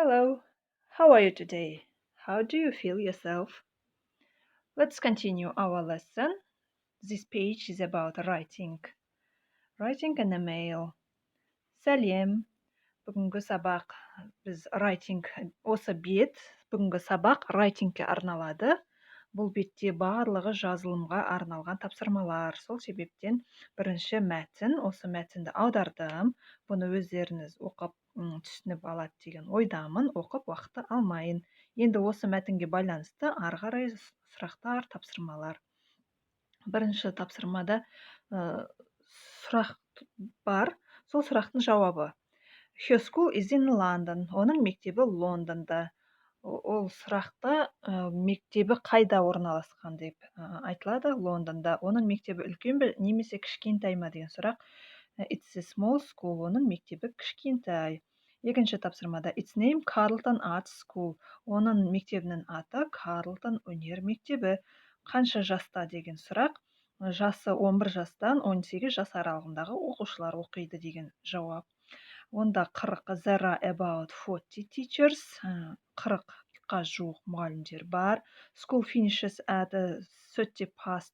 Hello, how are you today? How do you feel yourself? Let's continue our lesson. This page is about writing. Writing in a mail. Сәлем. Бүгінгі сабақ біз writing осы бет бүгінгі сабақ writingке арналады. Бұл бетте барлығы жазылымға арналған тапсырмалар. Сол себептен бірінші мәтін, осы мәтінді аудардым. Бұны өздеріңіз оқып түсініп алады деген ойдамын. Оқып уақытты алмайын. Енді осы мәтінге байланысты ары қарай сұрақтар, тапсырмалар. Бірінші тапсырмада сұрақ бар. Сол сұрақтың жауабы. Her school is in London. Оның мектебі Лондонда. Ол сұрақта мектебі қайда орналасқан деп айтылады. Лондонда. Оның мектебі үлкен бе немесе кішкентай ма деген сұрақ. It's a small school. Оның мектебі кішкентай. Екінші тапсырмада It's named Carleton Art School. Оның мектебінің аты Carleton өнер мектебі. Қанша жаста деген сұрақ. Жасы 11 жастан 18 жас аралығындағы оқушылар оқиды деген жауап. Онда 40, there are about 40 teachers, 40-қа жуық мұғалімдер бар. School finishes at 30 past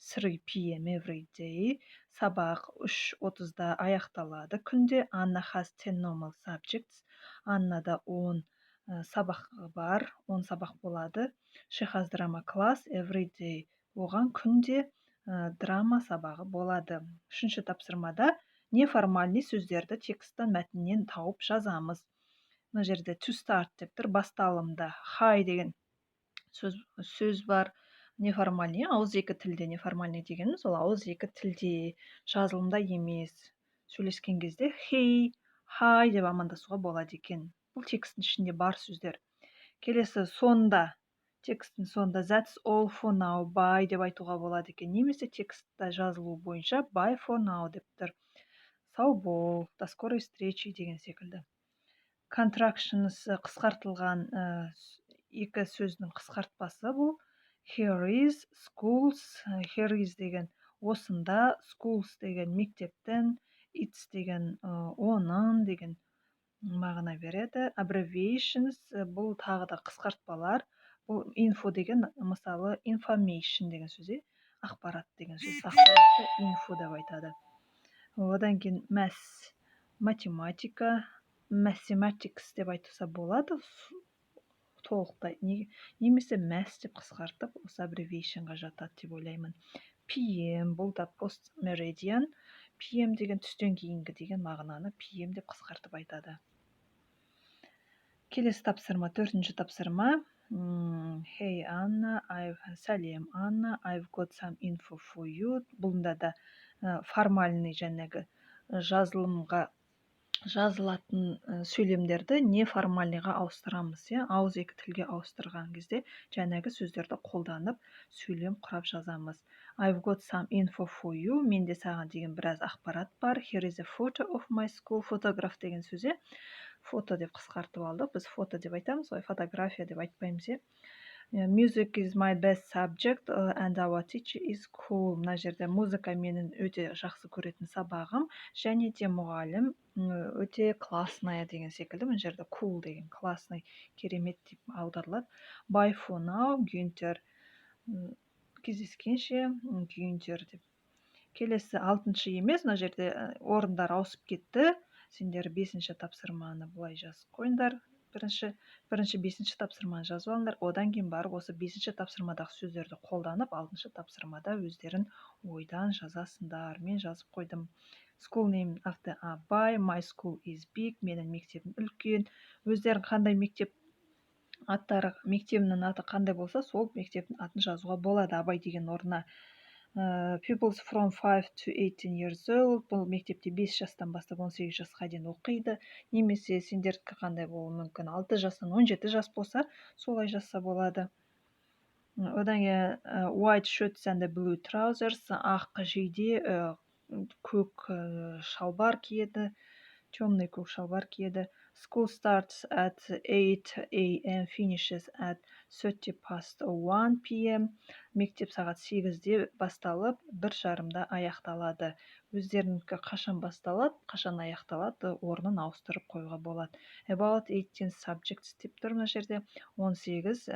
3 p.m. every day. Сабақ 3:30-да аяқталады күнде. Anna has 10 normal subjects. Аннада 10 сабақ бар, 10 сабақ болады. She has drama class every day. Оған күнде драма сабағы болады. Үшінші тапсырмада неформальный сөздерді тексттен мәтіннен тауып жазамыз. Мына жерде to start деп тұр, басталымда. Hi деген сөз бар. Неформальный, ауызекі тілде неформальный дегеніміз, ол ауызекі тілде, жазылымда емес. Сөйлескен кезде hey, hi деп амандасуға болады екен. Бұл тексттің ішінде бар сөздер. Келесі сонда, тексттің сонда that's all for now, bye деп айтуға болады екен. Немесе текстта жазылу бойынша bye for now деп тұр. Сау бол, до скорой встречи деген секілді. Contractions қысқартылған екі сөздің қысқартпасы бұл. Here is, schools, here is деген осында, schools деген мектептің, it's деген оның деген мағына береді. Abbreviations бұл тағы да қысқартпалар. Бұл info деген мысалы information деген сөз, ақпарат деген сөз. Ақпаратты info деп айтады. Одан кейін математика, mathematics деп айтса болады, толықтай. Немесе math деп қысқартып, осы abbreviationға жатады деп ойлаймын. PM, бұл да post meridian. PM деген түстен кейінгі деген мағынаны PM деп қысқартып айтады. Келесі тапсырма, төртінші тапсырма. Hey Anna, сәлем Анна, I've got some info for you. Бұнда да формальный жәнегі жазылымға жазылатын сөйлемдерді неформальныйға ауыстырамыз. Ауызекі тілге ауыстырған кезде жәнегі сөздерді қолданып сөйлем құрап жазамыз. I've got some info for you. Менде саған деген біраз ақпарат бар. Here is a photo of my school. Фотограф деген сөз. Фото деп қысқартып алдық. Біз фото деп айтамыз, фотография деп айтпаймыз. Music is my best subject and our teacher is cool. Мына жерде музыка менің өте жақсы көретін сабағым, және де мұғалім өте классная деген секілді. Мына жерде cool деген классный, керемет деп аударылады. Bye for now, Гюнтер. Кездескенше, Гюнтер деп. Келесі 6-шы емес, мына жерде орындар ауысып кетті. Сендер 5-ші тапсырманы бұлай жазып қойыңдар. Бірінші 5-ші тапсырманы жазып алыңдар. Одан кейін барып осы 5-ші тапсырмадағы сөздерді қолданып, 6-шы тапсырмада өздерін ойдан жазасыңдар. Мен жазып қойдым. School name after Абай, my school is big. Менің мектебім үлкен. Өздерің қандай мектеп аттары, мектебінің аты қандай болса, сол мектептің атын жазуға болады. Абай деген орнына. Pupils from 5 to 18 years old. Бұл мектепте 5 жастан бастап 18 жасқа дейін оқиды. Немесе сендердікі қандай болуы мүмкін? 6 жастан 17 жас болса, солай жазса болады. Одан кейін white shirts and blue trousers. Ақ жейде көк шалбар киеді. Темный көк шалбар киеді. School starts at 8 a.m. finishes at 30 past 1 p.m. Мектеп сағат 8-де басталып, 1:30-да аяқталады. өздерінікі қашан басталады, қашан аяқталады, орнын ауыстырып қоюға болады. About 18 subjects деп тұр мына жерде. 18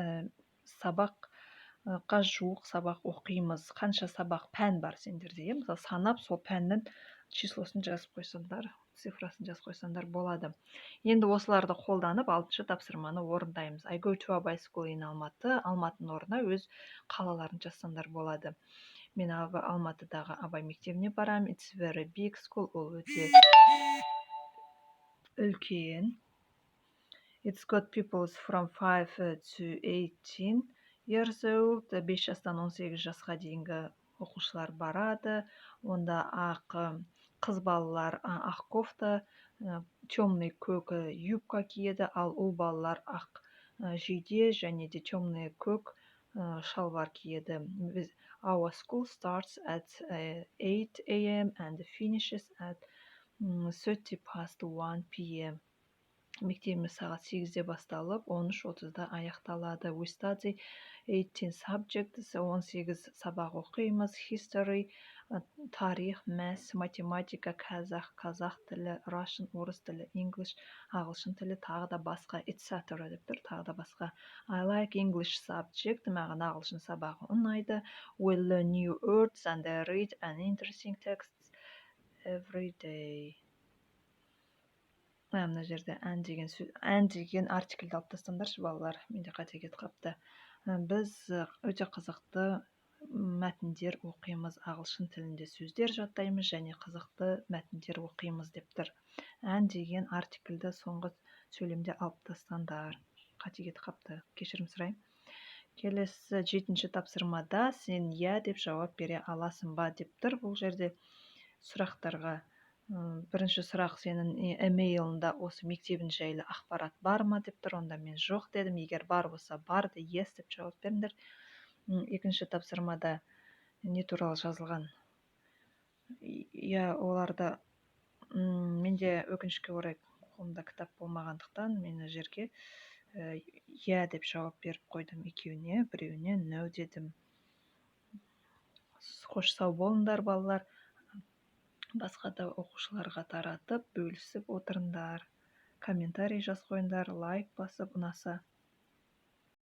сабаққа жуық сабақ оқимыз. Қанша сабақ пән бар сендерде, мысалы санап сол пәннің числосын жазып қойсаңдар, цифрасын жазып қойсаңдар болады. Енді осыларды қолданып 6-шы тапсырманы орындаймыз. I go to a high school in Алматы. Алматының орнына өз қалаларын жазсаңдар болады. Мен Алматыдағы Абай мектебіне барам. It's very big school. Ол өте үлкен. It's got people from 5 to 18 years old. 5 жастан 18 жасқа дейінгі оқушылар барады. Онда қыз балалар ақ кофта, темный көк юбка киеді, ал ұл балалар ақ жейде және де темный көк шалбар киеді. Our school starts at 8 a.m. and finishes at 30 past 1 p.m. Мектебіміз сағат 8-де басталып, 13:30-да аяқталады. We study 18 subjects, 18 сабақ оқимыз. History, тарих, math, математика, қазақ тілі, Russian, орыс тілі, English, ағылшын тілі, тағы да басқа, etc. деп тұр, тағы да басқа. I like English subject, маған ағылшын сабағы ұнайды. We learn new words and read an interesting texts every day. Мына жерде ән деген артикльді алып тастаңдаршы балалар, менде қате кетіп қапты. Біз өте қызықты мәтіндер оқимыз, ағылшын тілінде сөздер жаттаймыз және қызықты мәтіндер оқимыз деп тұр. Ән деген артикльді соңғы сөйлемде алып тастаңдар. Қате кетіп қапты, кешірім сұраймын. Келесі 7-ші тапсырмада сен иә деп жауап бере аласың ба деп тұр. Бұл жерде сұрақтарға бірінші сұрақ, сенің емейліңда осы мектебің жайлы ақпарат бар ма деп тұр. Онда мен жоқ дедім. Егер бар болса барды, yes деп жауап беріңдер. Екінші тапсырмада не туралы жазылған? Оларда менде өкінішке орай қолымда кітап болмағандықтан мен жерге иә деп жауап беріп қойдым екеуіне, біреуіне no дедім. Қош сау болыңдар балалар. Басқа да оқушыларға таратып, бөлісіп отырыңдар. Комментарий жаз қойыңдар, лайк басып, ұнаса.